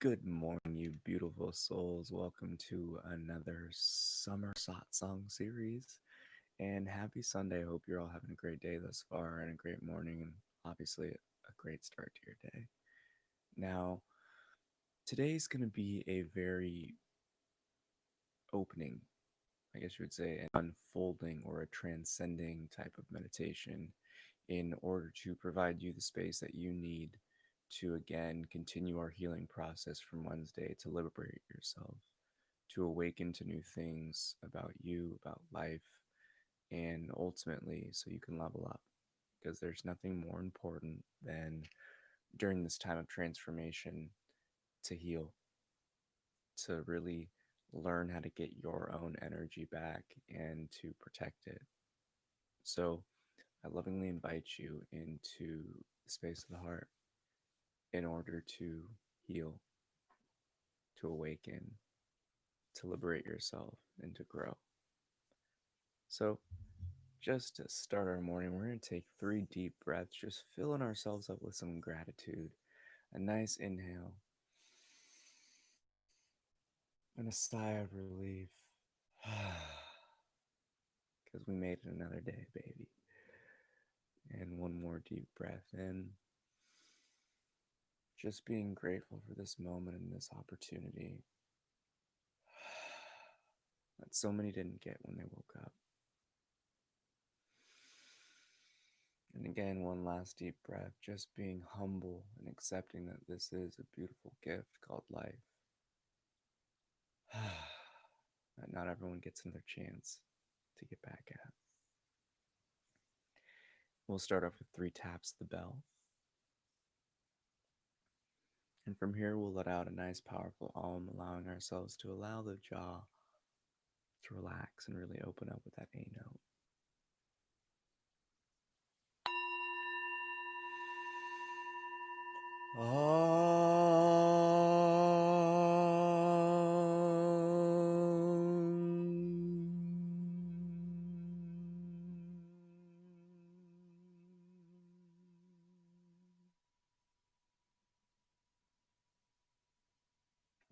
Good morning, you beautiful souls. Welcome to another Summer Satsang series. And happy Sunday. I hope you're all having a great day thus far and a great morning, and obviously a great start to your day. Now, today's going to be a very opening, I guess you would say, an unfolding or a transcending type of meditation in order to provide you the space that you need to again continue our healing process from Wednesday to liberate yourself, to awaken to new things about you, about life, and ultimately so you can level up. Because there's nothing more important than during this time of transformation to heal, to really learn how to get your own energy back and to protect it. So I lovingly invite you into the space of the heart in order to heal, to awaken, to liberate yourself, and to grow. So, just to start our morning, we're going to take 3 deep breaths, just filling ourselves up with some gratitude. A nice inhale and a sigh of relief. Because we made it another day, baby. And one more deep breath in. Just being grateful for this moment and this opportunity that so many didn't get when they woke up. And again, one last deep breath, just being humble and accepting that this is a beautiful gift called life. That not everyone gets another chance to get back at. We'll start off with 3 taps of the bell. And from here, we'll let out a nice, powerful Om, allowing ourselves to allow the jaw to relax and really open up with that A note.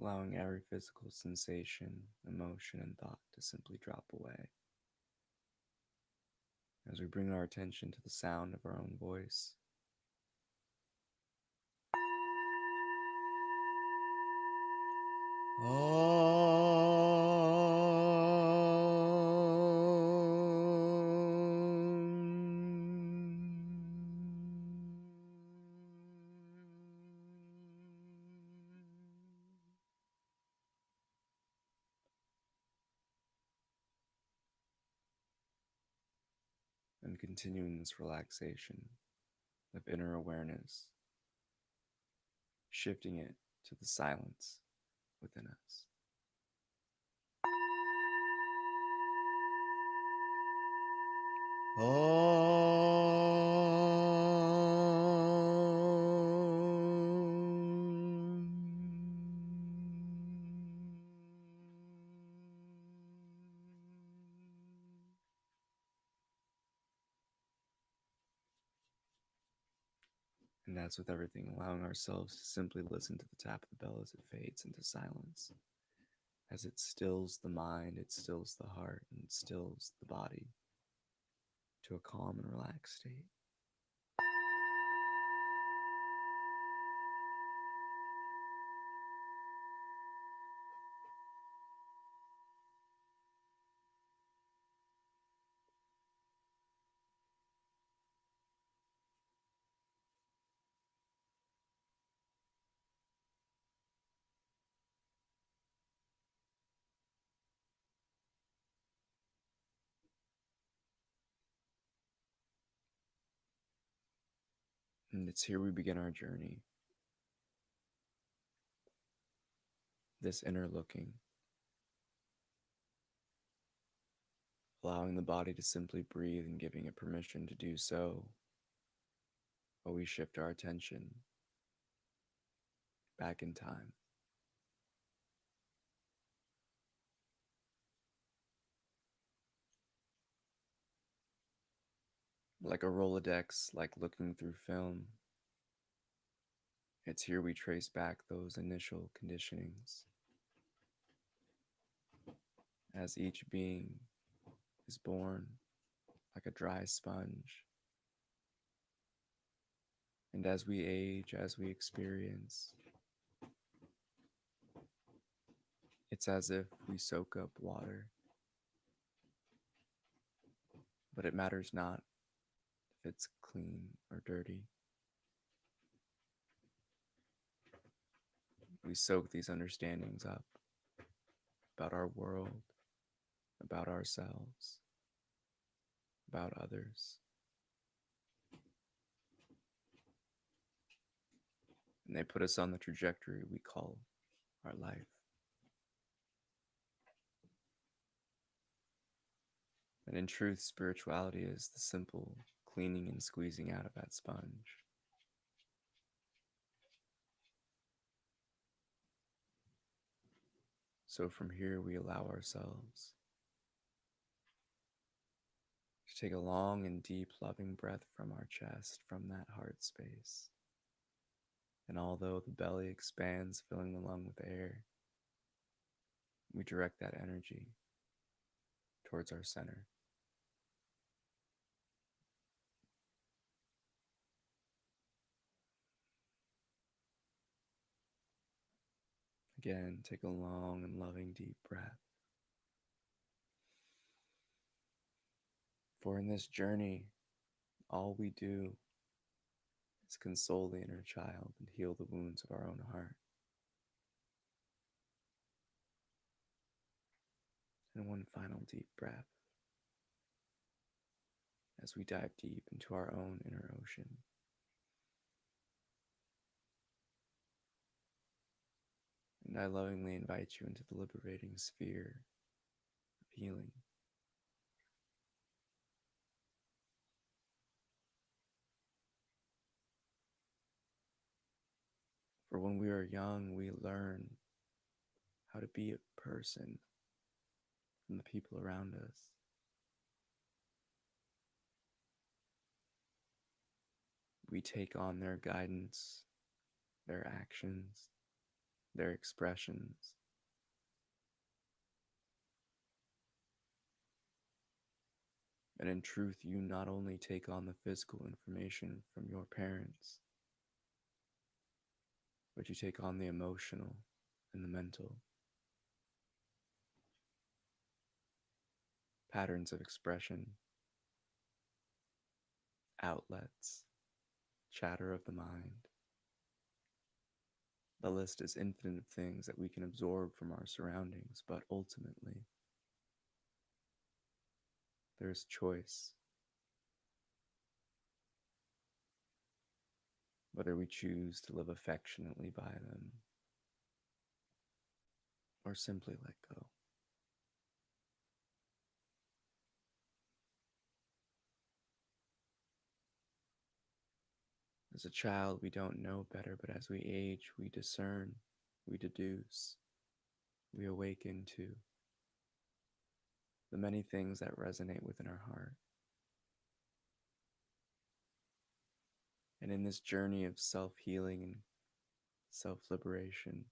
Allowing every physical sensation, emotion, and thought to simply drop away. As we bring our attention to the sound of our own voice, and continuing this relaxation of inner awareness, shifting it to the silence within us. And as with everything, allowing ourselves to simply listen to the tap of the bell as it fades into silence. As it stills the mind, it stills the heart, and it stills the body to a calm and relaxed state. And it's here we begin our journey. This inner looking, allowing the body to simply breathe and giving it permission to do so, while we shift our attention back in time. Like a Rolodex, like looking through film, It's here we trace back those initial conditionings as each being is born like a dry sponge. And as we age, as we experience, it's as if we soak up water. But it matters not if it's clean or dirty. We soak these understandings up about our world, about ourselves, about others. And they put us on the trajectory we call our life. And in truth, spirituality is the simple cleaning and squeezing out of that sponge. So from here, we allow ourselves to take a long and deep, loving breath from our chest, from that heart space. And although the belly expands, filling the lung with air, we direct that energy towards our center. Again, take a long and loving deep breath. For in this journey, all we do is console the inner child and heal the wounds of our own heart. And one final deep breath as we dive deep into our own inner ocean. And I lovingly invite you into the liberating sphere of healing. For when we are young, we learn how to be a person from the people around us. We take on their guidance, their actions, their expressions. And in truth, you not only take on the physical information from your parents, but you take on the emotional and the mental. Patterns of expression, outlets, chatter of the mind. The list is infinite of things that we can absorb from our surroundings, but ultimately, there is choice. Whether we choose to live affectionately by them or simply let go. As a child, we don't know better, but as we age, we discern, we deduce, we awaken to the many things that resonate within our heart. And in this journey of self-healing and self-liberation,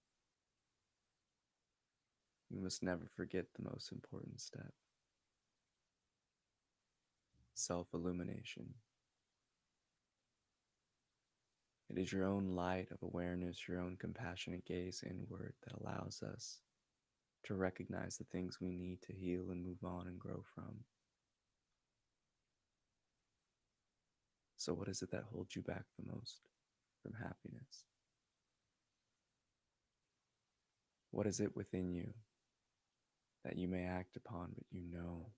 we must never forget the most important step: self-illumination. It is your own light of awareness, your own compassionate gaze inward that allows us to recognize the things we need to heal and move on and grow from. So what is it that holds you back the most from happiness? What is it within you that you may act upon, but you know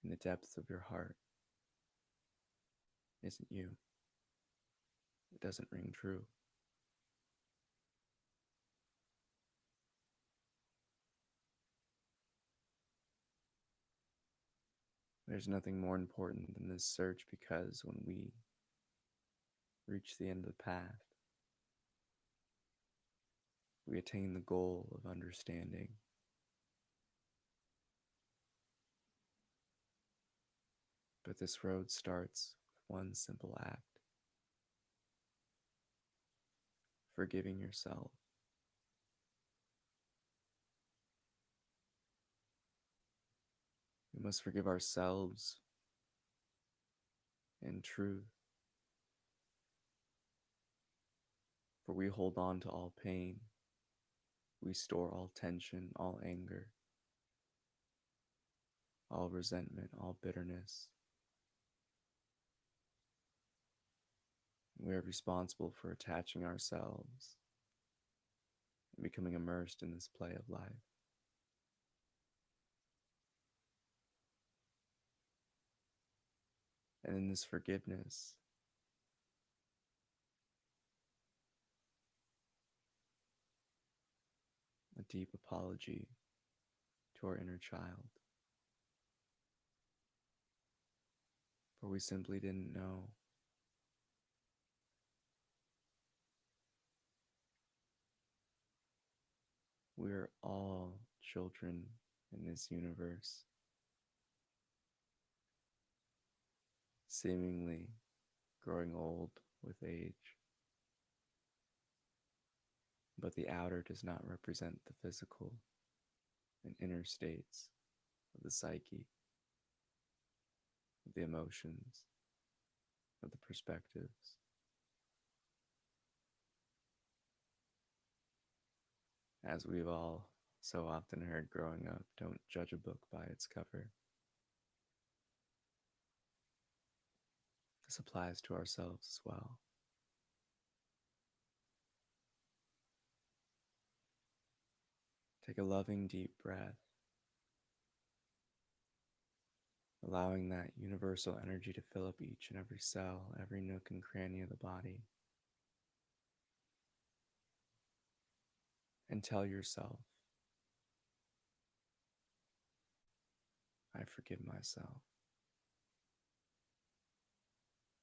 in the depths of your heart isn't you? It doesn't ring true. There's nothing more important than this search, because when we reach the end of the path, we attain the goal of understanding. But this road starts with one simple act: forgiving yourself. We must forgive ourselves in truth, for we hold on to all pain. We store all tension, all anger, all resentment, all bitterness. We are responsible for attaching ourselves and becoming immersed in this play of life. And in this forgiveness, a deep apology to our inner child, for we simply didn't know. We are all children in this universe, seemingly growing old with age. But the outer does not represent the physical and inner states of the psyche, of the emotions, of the perspectives. As we've all so often heard growing up, don't judge a book by its cover. This applies to ourselves as well. Take a loving, deep breath, allowing that universal energy to fill up each and every cell, every nook and cranny of the body. And tell yourself, I forgive myself.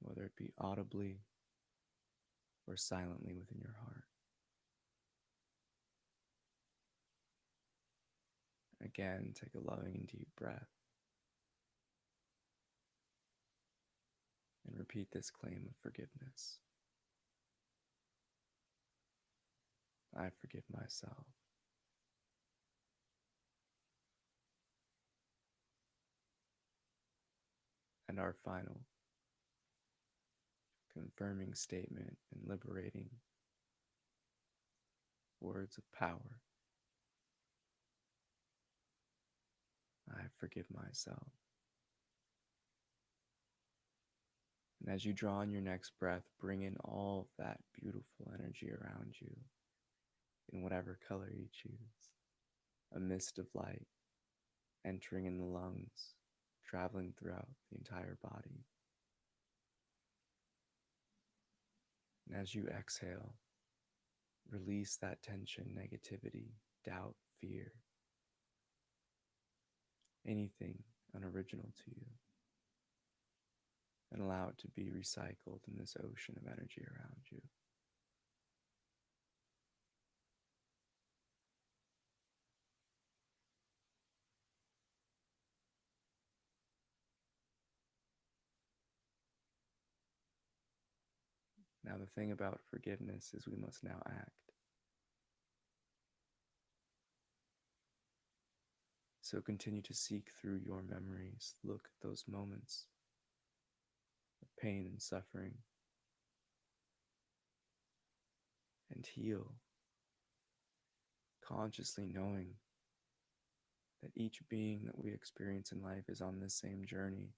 Whether it be audibly or silently within your heart. Again, take a loving and deep breath and repeat this claim of forgiveness. I forgive myself. And our final confirming statement and liberating words of power. I forgive myself. And as you draw in your next breath, bring in all of that beautiful energy around you in whatever color you choose. A mist of light entering in the lungs, traveling throughout the entire body. And as you exhale, release that tension, negativity, doubt, fear, anything unoriginal to you, and allow it to be recycled in this ocean of energy around you. Now, the thing about forgiveness is we must now act. So continue to seek through your memories, look at those moments of pain and suffering, and heal, consciously knowing that each being that we experience in life is on this same journey,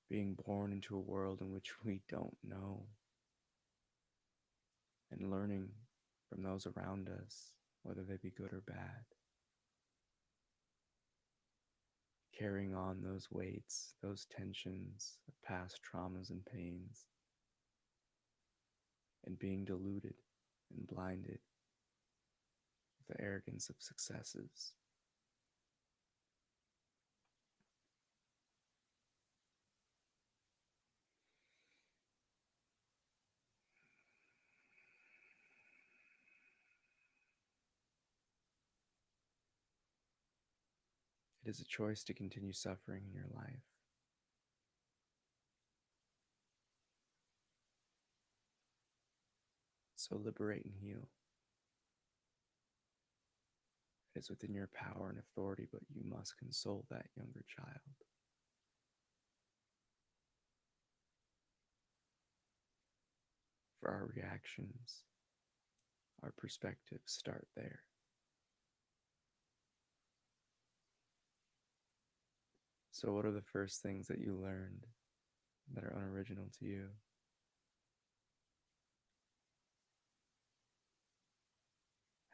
being born into a world in which we don't know, and learning from those around us, whether they be good or bad. Carrying on those weights, those tensions of past traumas and pains, and being deluded and blinded with the arrogance of successes. It is a choice to continue suffering in your life. So liberate and heal. It is within your power and authority, but you must console that younger child. For our reactions, our perspectives start there. So, what are the first things that you learned that are unoriginal to you?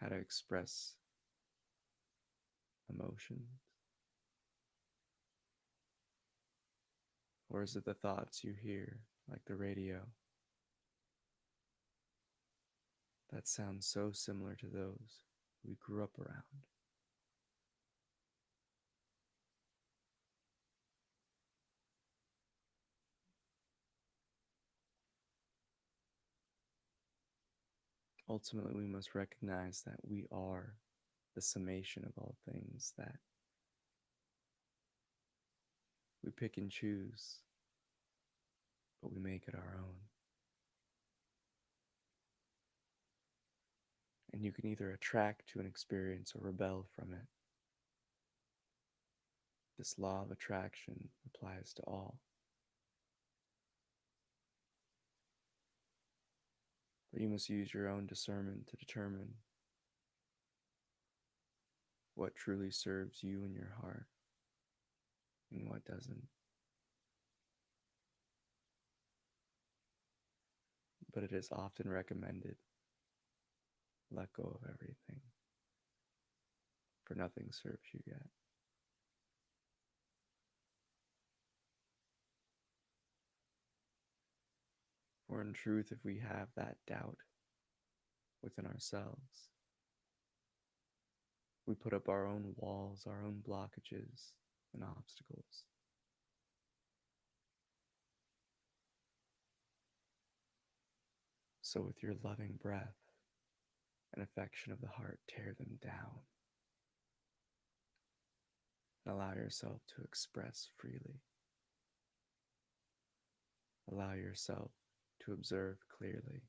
How to express emotions? Or is it the thoughts you hear, like the radio, that sound so similar to those we grew up around? Ultimately, we must recognize that we are the summation of all things, that we pick and choose, but we make it our own. And you can either attract to an experience or rebel from it. This law of attraction applies to all. But you must use your own discernment to determine what truly serves you and your heart and what doesn't. But it is often recommended, let go of everything, for nothing serves you yet. For in truth, if we have that doubt within ourselves, we put up our own walls, our own blockages and obstacles. So with your loving breath and affection of the heart, tear them down and allow yourself to express freely. Allow yourself to observe clearly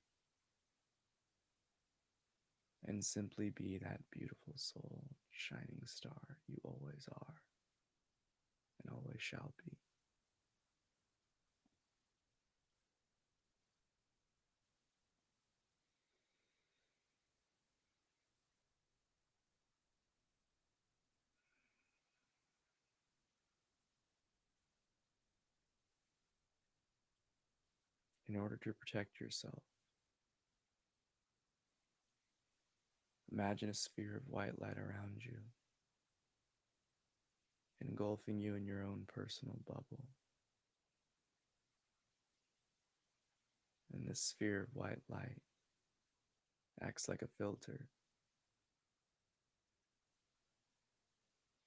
and simply be that beautiful soul, shining star you always are and always shall be. In order to protect yourself, imagine a sphere of white light around you, engulfing you in your own personal bubble. And this sphere of white light acts like a filter,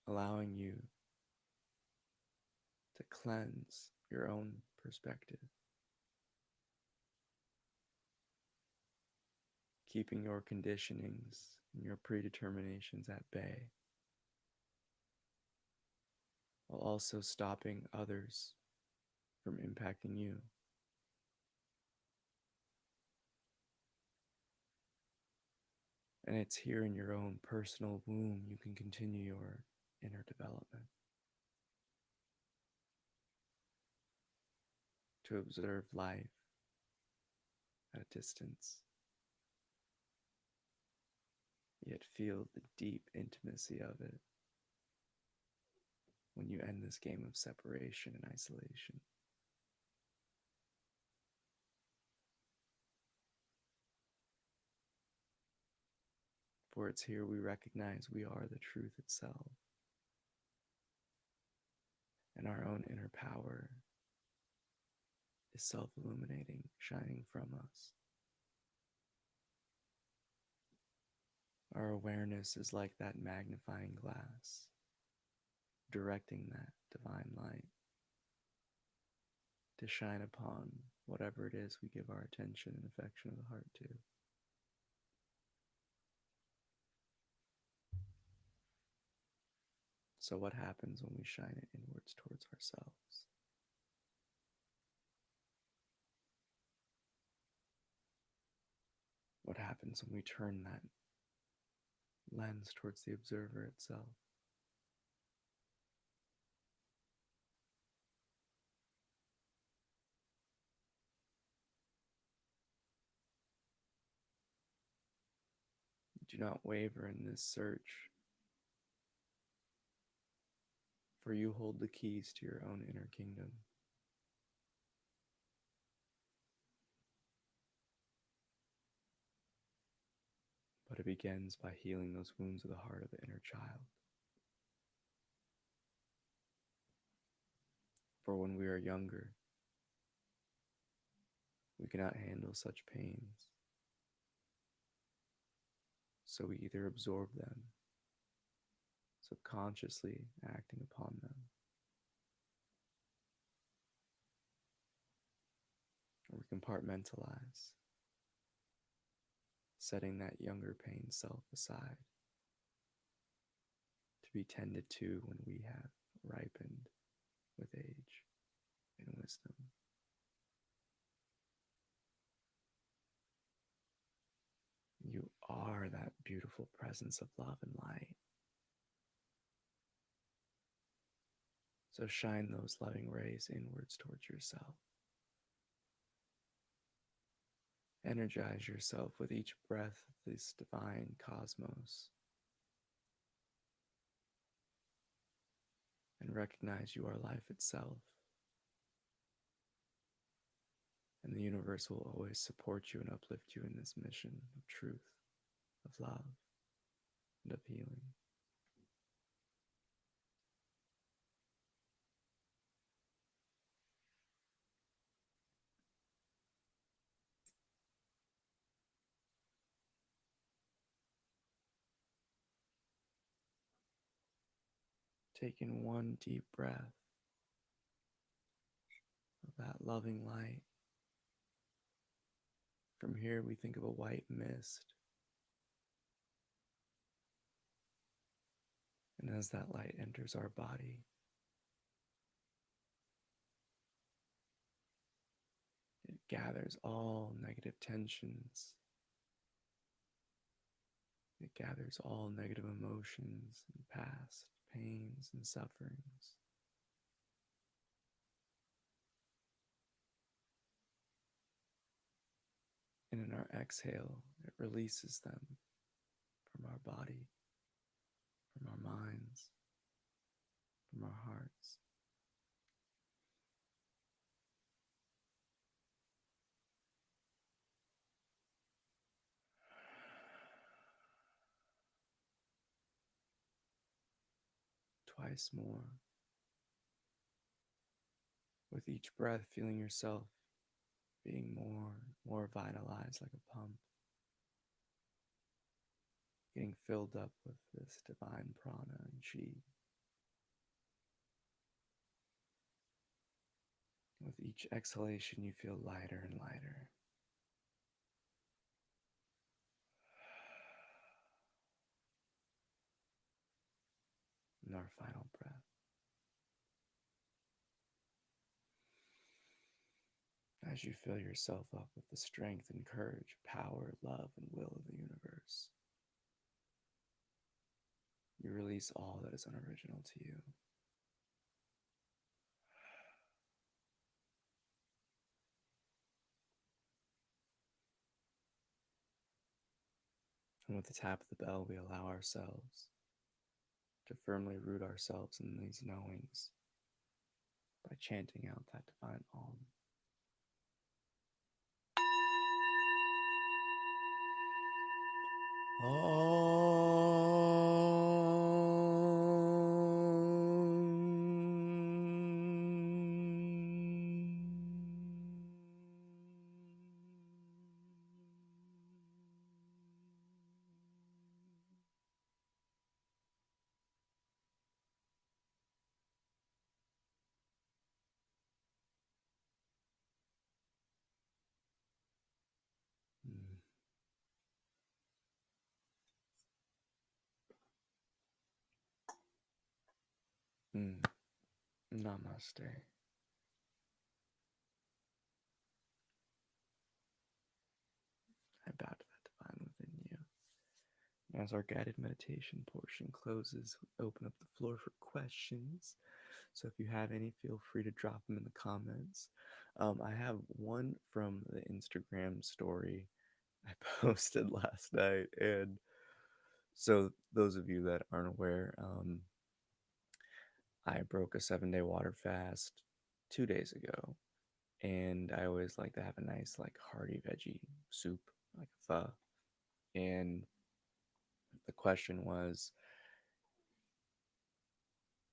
allowing you to cleanse your own perspective, keeping your conditionings and your predeterminations at bay, while also stopping others from impacting you. And it's here in your own personal womb you can continue your inner development, to observe life at a distance, yet feel the deep intimacy of it when you end this game of separation and isolation. For it's here we recognize we are the truth itself, and our own inner power is self-illuminating, shining from us. Our awareness is like that magnifying glass, directing that divine light to shine upon whatever it is we give our attention and affection of the heart to. So what happens when we shine it inwards towards ourselves? what happens when we turn that lens towards the observer itself. Do not waver in this search, for you hold the keys to your own inner kingdom. But it begins by healing those wounds of the heart of the inner child. For when we are younger, we cannot handle such pains. So we either absorb them, subconsciously acting upon them, or we compartmentalize, setting that younger pain self aside to be tended to when we have ripened with age and wisdom. You are that beautiful presence of love and light. So shine those loving rays inwards towards yourself. Energize yourself with each breath of this divine cosmos. And recognize you are life itself. And the universe will always support you and uplift you in this mission of truth, of love, and of healing. Take in one deep breath of that loving light. From here, we think of a white mist. And as that light enters our body, it gathers all negative tensions. It gathers all negative emotions and past pains and sufferings. And in our exhale, it releases them from our body, from our minds, from our hearts. Twice more. With each breath, feeling yourself being more vitalized like a pump, getting filled up with this divine prana and chi. With each exhalation, you feel lighter and lighter. And our final breath. As you fill yourself up with the strength and courage, power, love, and will of the universe, you release all that is unoriginal to you. And with the tap of the bell, we allow ourselves to firmly root ourselves in these knowings by chanting out that divine Om. Namaste. I bow to that divine As our guided meditation portion closes, open up the floor for questions. So if you have any, feel free to drop them in the comments. I have one from the Instagram story I posted last night. And so, those of you that aren't aware, I broke a 7-day water fast 2 days ago. And I always like to have a nice, like, hearty veggie soup, like a pho. And the question was,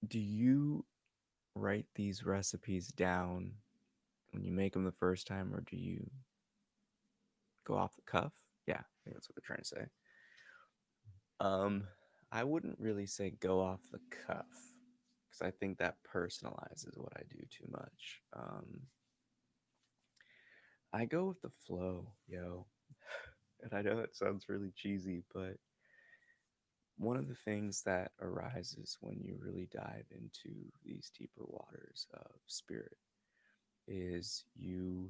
do you write these recipes down when you make them the first time, or do you go off the cuff? Yeah, I think that's what they're trying to say. Um, I wouldn't really say go off the cuff because I think that personalizes what I do too much. I go with the flow, yo. And I know it sounds really cheesy, but one of the things that arises when you really dive into these deeper waters of spirit is you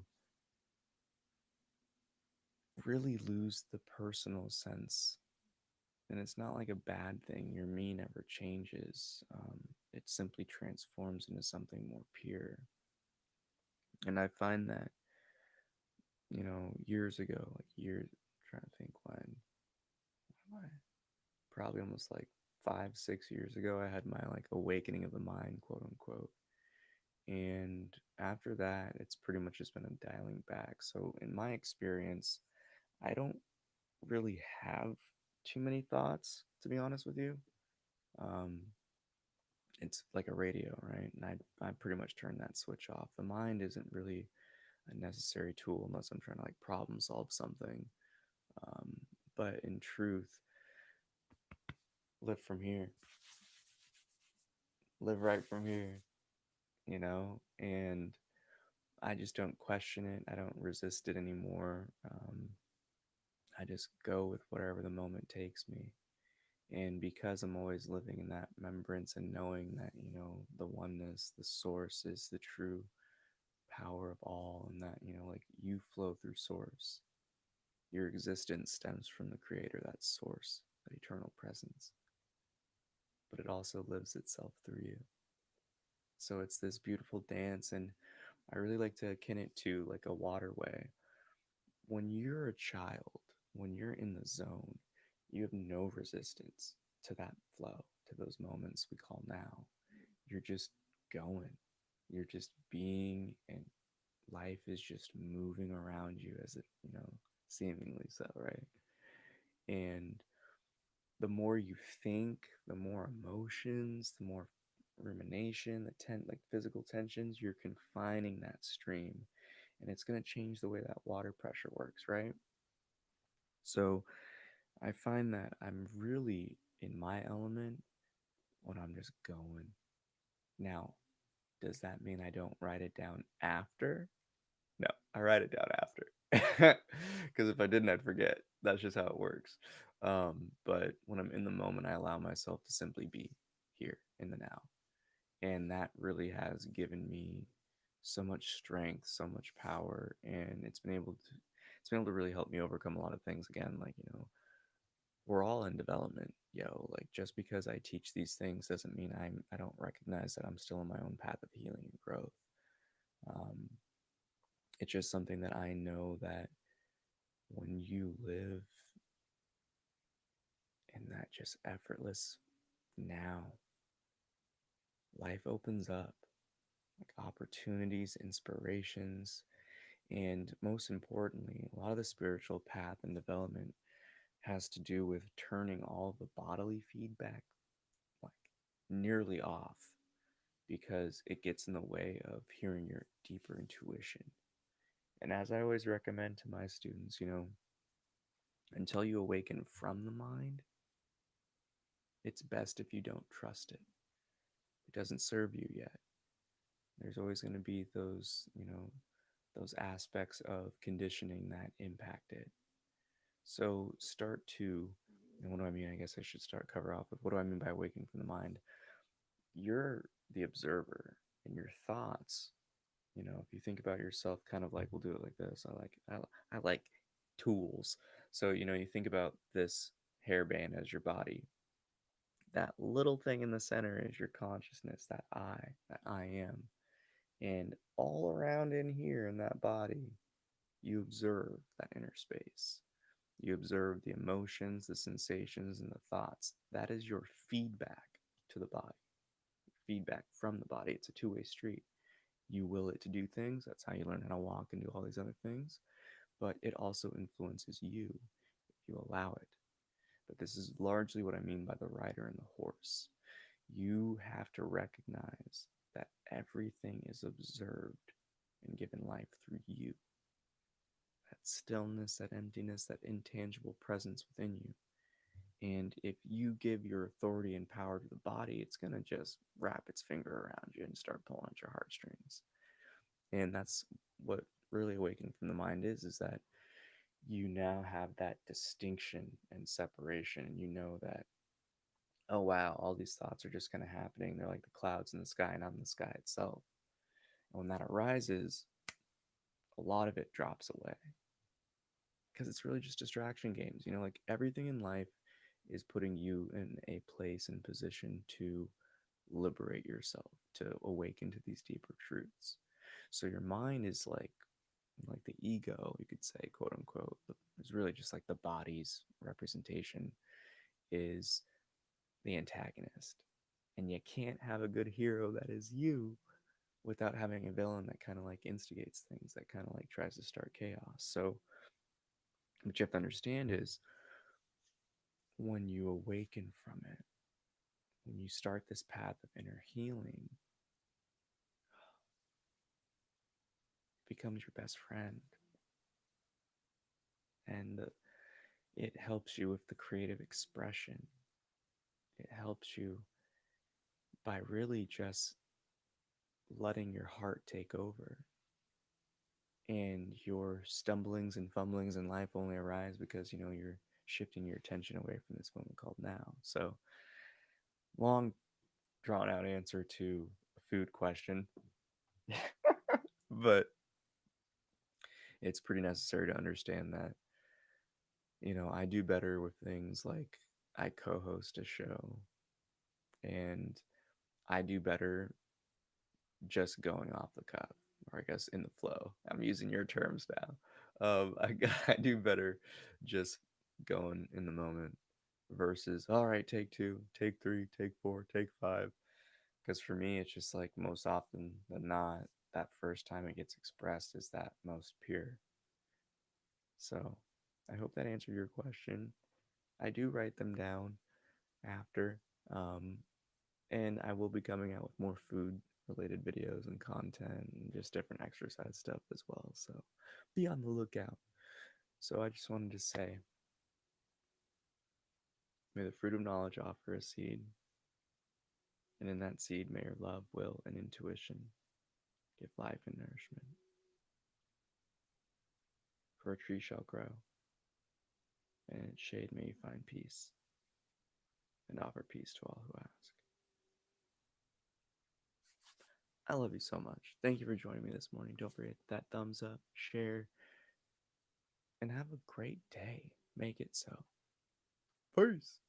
really lose the personal sense. And it's not like a bad thing. Your me never changes. It simply transforms into something more pure. And I find that, years ago, like years, trying to think when am I? Probably almost like 5, 6 years ago, I had my like awakening of the mind, quote unquote. And after that, it's pretty much just been a dialing back. So, in my experience, I don't really have too many thoughts, to be honest with you. Um, it's like a radio, right? And I pretty much turn that switch off. The mind isn't really a necessary tool unless I'm trying to like problem solve something. Um, but in truth, live from here, live right from here, and I just don't question it. I don't resist it anymore. I just go with whatever the moment takes me. And because I'm always living in that remembrance and knowing that, the oneness, the source is the true power of all, and that, like you flow through source. Your existence stems from the creator, that source, that eternal presence. But it also lives itself through you. So it's this beautiful dance, and I really like to akin it to like a waterway. When you're a child, when you're in the zone, you have no resistance to that flow, to those moments we call now. You're just going, you're just being, and life is just moving around you as it, seemingly so, right? And the more you think, the more emotions, the more rumination, like physical tensions, you're confining that stream, and it's going to change the way that water pressure works, right? So I find that I'm really in my element when I'm just going. Now, does that mean I don't write it down after? No, I write it down after. Because if I didn't, I'd forget. That's just how it works. But when I'm in the moment, I allow myself to simply be here in the now. And that really has given me so much strength, so much power, and it's been able to really help me overcome a lot of things again. Like, we're all in development, yo. Like, just because I teach these things doesn't mean I don't recognize that I'm still on my own path of healing and growth. Um, it's just something that I know that when you live in that just effortless now, life opens up, like opportunities, inspirations, and most importantly, a lot of the spiritual path and development has to do with turning all the bodily feedback like nearly off, because it gets in the way of hearing your deeper intuition. And as I always recommend to my students, until you awaken from the mind, it's best if you don't trust it. It doesn't serve you yet. There's always going to be those aspects of conditioning that impact it. So start to, and what do I mean? I guess I should start cover off with what do I mean by awakening from the mind? You're the observer, and your thoughts, if you think about yourself kind of like, we'll do it like this. I like tools. So, you think about this hairband as your body. That little thing in the center is your consciousness, that I am. And all around in here in that body, you observe that inner space. You observe the emotions, the sensations, and the thoughts. That is your feedback to the body, feedback from the body. It's a two-way street. You will it to do things. That's how you learn how to walk and do all these other things. But it also influences you if you allow it. But this is largely what I mean by the rider and the horse. You have to recognize that everything is observed and given life through you. That stillness, that emptiness, that intangible presence within you. And if you give your authority and power to the body, it's going to just wrap its finger around you and start pulling at your heartstrings. And that's what really awakening from the mind is that you now have that distinction and separation. And you know that, oh, wow, all these thoughts are just kind of happening. They're like the clouds in the sky, and I'm the sky itself. And when that arises, a lot of it drops away because it's really just distraction games. Like everything in life is putting you in a place and position to liberate yourself, to awaken to these deeper truths. So your mind is like the ego, you could say, quote unquote. It's really just like the body's representation is the antagonist. And you can't have a good hero that is you without having a villain that kind of like instigates things, that kind of like tries to start chaos. So what you have to understand is when you awaken from it, when you start this path of inner healing, it becomes your best friend. And it helps you with the creative expression. It helps you by really just letting your heart take over. And your stumblings and fumblings in life only arise because, you're shifting your attention away from this moment called now. So, long drawn out answer to a food question, but it's pretty necessary to understand that, I do better with things like I co host a show and I do better just going off the cuff, or I guess in the flow. I'm using your terms now. I do better just going in the moment versus, all right, take two, take three, take four, take five. Because for me, it's just like most often than not, that first time it gets expressed is that most pure. So I hope that answered your question. I do write them down after. Um, and I will be coming out with more food related videos and content and just different exercise stuff as well. So be on the lookout. So I just wanted to say, may the fruit of knowledge offer a seed, and in that seed may your love, will, and intuition give life and nourishment. For a tree shall grow, and in its shade may you find peace, and offer peace to all who ask. I love you so much. Thank you for joining me this morning. Don't forget that thumbs up, share, and have a great day. Make it so. Peace.